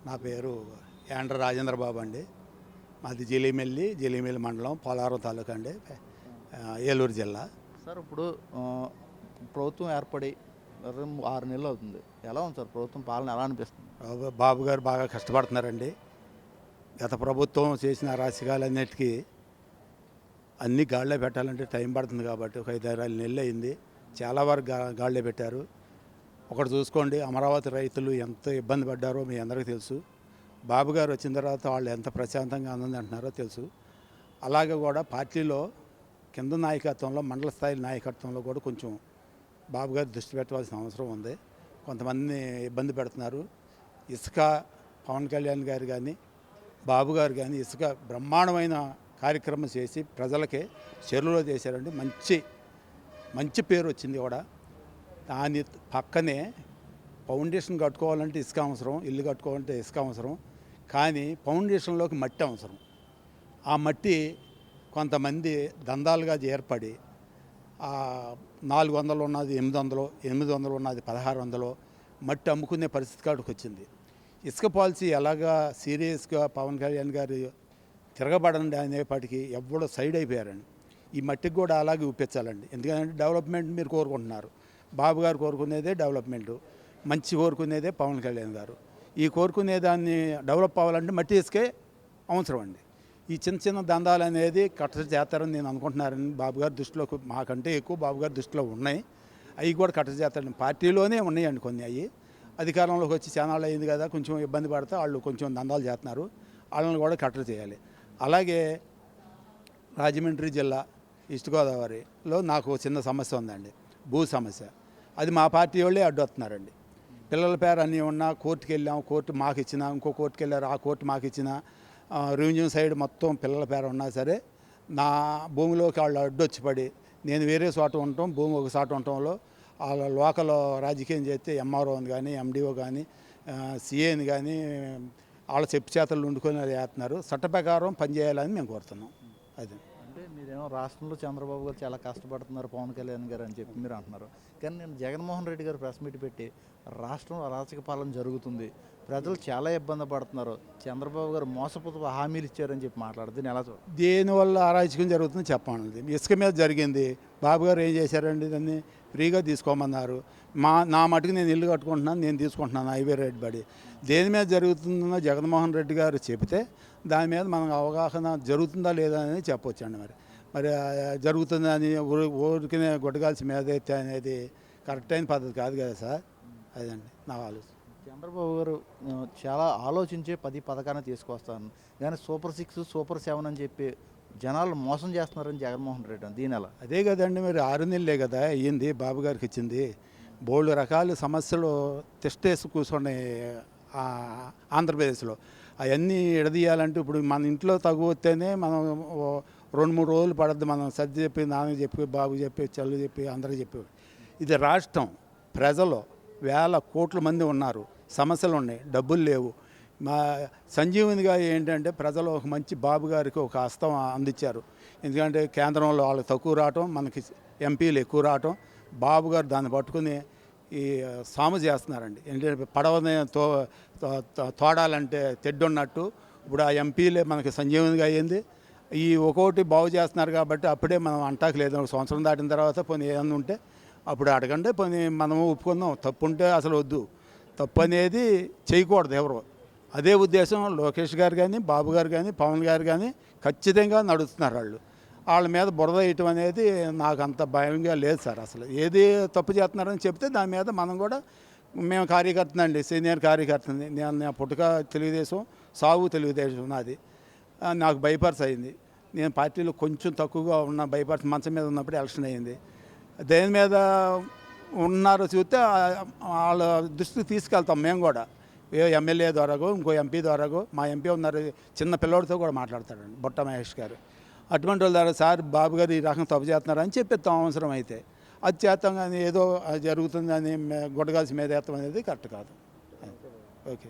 నా పేరు యాండ్ర రాజేంద్రబాబు అండి. మాది జిలిమిల్లి మండలం, పోలవరం తాలూకా అండి, ఏలూరు జిల్లా. సార్ ఇప్పుడు ప్రభుత్వం ఏర్పడి 6 నెలలు అవుతుంది. ఎలా ఉంది సార్ ప్రభుత్వం పాలన, ఎలా అనిపిస్తుంది? బాబు గారు బాగా కష్టపడుతున్నారండి. గత ప్రభుత్వం చేసిన అరాచకాలన్నిటికీ అన్నీ గాడిలో పెట్టాలంటే టైం పడుతుంది కాబట్టి ఒక 5-6 నెలలు అయింది. చాలా వరకు గాడిలో పెట్టారు. ఒకటి చూసుకోండి, అమరావతి రైతులు ఎంత ఇబ్బంది పడ్డారో మీ అందరికీ తెలుసు. బాబు గారు వచ్చిన తర్వాత వాళ్ళు ఎంత ప్రశాంతంగా అంటున్నారో తెలుసు. అలాగే కూడా పార్టీలో కింద నాయకత్వంలో, మండల స్థాయి నాయకత్వంలో కూడా కొంచెం బాబు గారు దృష్టి పెట్టవలసిన అవసరం ఉంది. కొంతమందిని ఇబ్బంది పెడుతున్నారు. ఇసుక పవన్ కళ్యాణ్ గారు కానీ బాబు గారు కానీ ఇసుక బ్రహ్మాండమైన కార్యక్రమం చేసి ప్రజలకే చెరువులో చేశారండి. మంచి పేరు వచ్చింది కూడా. దాని పక్కనే ఫౌండేషన్ కట్టుకోవాలంటే ఇసుక అవసరం, ఇల్లు కట్టుకోవాలంటే ఇసుక అవసరం, కానీ ఫౌండేషన్లోకి మట్టి అవసరం. ఆ మట్టి కొంతమంది దందాలుగా ఏర్పడి 400 ఉన్నది 800, 800 ఉన్నది 1600 మట్టి అమ్ముకునే పరిస్థితి కాడికి వచ్చింది. ఇసుక పాలసీ ఎలాగా సీరియస్గా పవన్ కళ్యాణ్ గారు తిరగబడండి అనేపాటికి ఎవడో సైడ్ అయిపోయారండి. ఈ మట్టికి కూడా అలాగే చూపించాలండి. ఎందుకంటే డెవలప్మెంట్ మీరు కోరుకుంటున్నారు. బాబు గారు కోరుకునేదే డెవలప్మెంటు, మంచి కోరుకునేదే పవన్ కళ్యాణ్ గారు. ఈ కోరుకునే దాన్ని డెవలప్ అవ్వాలంటే మట్టి ఇసుకే అవసరం అండి. ఈ చిన్న దందాలు అనేది కట్ట చేస్తారని నేను అనుకుంటున్నారని బాబు గారి దృష్టిలో, మాకంటే ఎక్కువ బాబు గారి దృష్టిలో ఉన్నాయి. అవి కూడా కట్ట చేస్తారని పార్టీలోనే ఉన్నాయండి కొన్ని. అవి అధికారంలోకి వచ్చి ఛానల్ అయింది కదా, కొంచెం ఇబ్బంది పడితే వాళ్ళు కొంచెం దందాలు చేస్తున్నారు. వాళ్ళని కూడా కట్టడి చేయాలి. అలాగే రాజమండ్రి జిల్లా ఈస్ట్ గోదావరిలో నాకు చిన్న సమస్య ఉందండి, భూ సమస్య. అది మా పార్టీ వాళ్ళే అడ్డొస్తున్నారండి. పిల్లల పేరు అన్నీ ఉన్నా కోర్టుకు వెళ్ళాం, కోర్టు మాకు ఇచ్చిన, ఇంకో కోర్టుకు వెళ్ళారు, ఆ కోర్టు మాకు ఇచ్చిన, రెవెన్యూ సైడ్ మొత్తం పిల్లల పేరు ఉన్నా సరే నా భూమిలోకి వాళ్ళు అడ్డొచ్చి పడి, నేను వేరే చోట ఉండటం, భూమి ఒక చోట ఉండటంలో వాళ్ళ లోకల్ రాజకీయం చేస్తే ఎంఆర్ఓని కానీ, ఎండిఓ కానీ, సిఏని కానీ వాళ్ళ చెప్పు చేతలు వండుకొని చేస్తున్నారు. చట్ట ప్రకారం పనిచేయాలని మేము కోరుతున్నాం. అది అంటే మీరేమో రాష్ట్రంలో చంద్రబాబు గారు చాలా కష్టపడుతున్నారు, పవన్ కళ్యాణ్ గారు అని చెప్పి మీరు అంటున్నారు. కానీ నేను జగన్మోహన్ రెడ్డి గారు ప్రెస్ మీట్ పెట్టి రాష్ట్రంలో అరాచక పాలన జరుగుతుంది, ప్రజలు చాలా ఇబ్బంది పడుతున్నారు, చంద్రబాబు గారు మోసపోతూ హామీలు ఇచ్చారని చెప్పి మాట్లాడుతుంది. ఎలా చూడాలి? దేనివల్ల అరాచకం జరుగుతుంది చెప్పండి. ఇసుక మీద జరిగింది. బాబు గారు ఏం చేశారండి, దాన్ని ఫ్రీగా తీసుకోమన్నారు. నా మటుకు నేను ఇల్లు కట్టుకుంటున్నాను, నేను తీసుకుంటున్నాను హైవే రేట్ బడి. దేని మీద జరుగుతుందో జగన్మోహన్ రెడ్డి గారు చెబితే దాని మీద మనకు అవగాహన జరుగుతుందా లేదా అని చెప్పొచ్చండి. మరి జరుగుతుందని ఊరికినే గుడ్డగాల్సి మీద ఎత్తే అనేది కరెక్ట్ అయిన పద్ధతి కాదు కదా సార్. అదండి నా ఆలోచన. చంద్రబాబు గారు చాలా ఆలోచించే 10 పథకాన్ని తీసుకొస్తాను, కానీ సూపర్ 6, సూపర్ 7 అని చెప్పి జనాలు మోసం చేస్తున్నారని జగన్మోహన్ రెడ్డి. దీని ఎలా? అదే కదండి, మరి 6 నెలలే కదా అయ్యింది బాబు గారికి ఇచ్చింది. బోల్డ్ రకాల సమస్యలు తెస్టేసి కూర్చున్నాయి ఆంధ్రప్రదేశ్లో. అవన్నీ ఎడదీయాలంటే ఇప్పుడు మన ఇంట్లో తగ్గుతేనే మనం 2-3 రోజులు పడద్దు. మనం సర్ది చెప్పి, నాన్నకి చెప్పి, బాబు చెప్పి, చల్లు చెప్పి, అందరికి చెప్పి. ఇది రాష్ట్రం, ప్రజలు వేల కోట్ల మంది ఉన్నారు, సమస్యలు ఉన్నాయి, డబ్బులు లేవు. మా సంజీవునిగా ఏంటంటే ప్రజలు ఒక మంచి బాబు గారికి ఒక హస్తం అందించారు. ఎందుకంటే కేంద్రంలో వాళ్ళకి తక్కువ రావటం, మనకి ఎంపీలు ఎక్కువ రావటం, బాబు గారు దాన్ని పట్టుకుని ఈ సాము చేస్తున్నారండి. ఏంటంటే పడవని తోడాలంటే తెడ్డున్నట్టు ఇప్పుడు ఆ ఎంపీలే మనకి సంజీవునిగా అయ్యింది. ఈ ఒక్కొక్కటి బాగు చేస్తున్నారు కాబట్టి అప్పుడే మనం అంటాకు లేదు. 1 సంవత్సరం దాటిన తర్వాత పోనీ ఏమన్నా ఉంటే అప్పుడు అడగండి, పోనీ మనము ఒప్పుకుందాం. తప్పు ఉంటే అసలు వద్దు, తప్పు అనేది చేయకూడదు ఎవరు. అదే ఉద్దేశం లోకేష్ గారు కానీ, బాబు గారు కానీ, పవన్ గారు కానీ ఖచ్చితంగా నడుస్తున్నారు. వాళ్ళ మీద బురద వేయటం అనేది నాకు అంత భయంగా లేదు సార్. అసలు ఏది తప్పు చేస్తున్నారని చెప్తే దాని మీద మనం కూడా, మేము కార్యకర్తనండి, సీనియర్ కార్యకర్తని. నేను పుట్టుక తెలుగుదేశం, సాగు తెలుగుదేశం నాది. నాకు బైపాస్ అయింది. నేను పార్టీలో కొంచెం తక్కువగా ఉన్న బైపాస్ మంచం మీద ఉన్నప్పుడు ఎలక్షన్ అయింది. దేని మీద ఉన్నారో చూస్తే వాళ్ళ దృష్టికి తీసుకెళ్తాం మేము కూడా. ఎమ్మెల్యే ద్వారాగో, ఇంకో ఎంపీ ద్వారాగో. మా ఎంపీ ఉన్నారు, చిన్న పిల్లోడితో కూడా మాట్లాడతాడండి, బుట్ట మహేష్ గారు. అటువంటి వాళ్ళ ద్వారా సార్ బాబు గారు ఈ రకం తప్పు చేస్తున్నారని చెప్పిస్తాం అవసరం అయితే. అది చేస్తాం, కానీ ఏదో జరుగుతుందని గుడ్డగాల్సి మీద వేస్తాం అనేది కరెక్ట్ కాదు. ఓకే.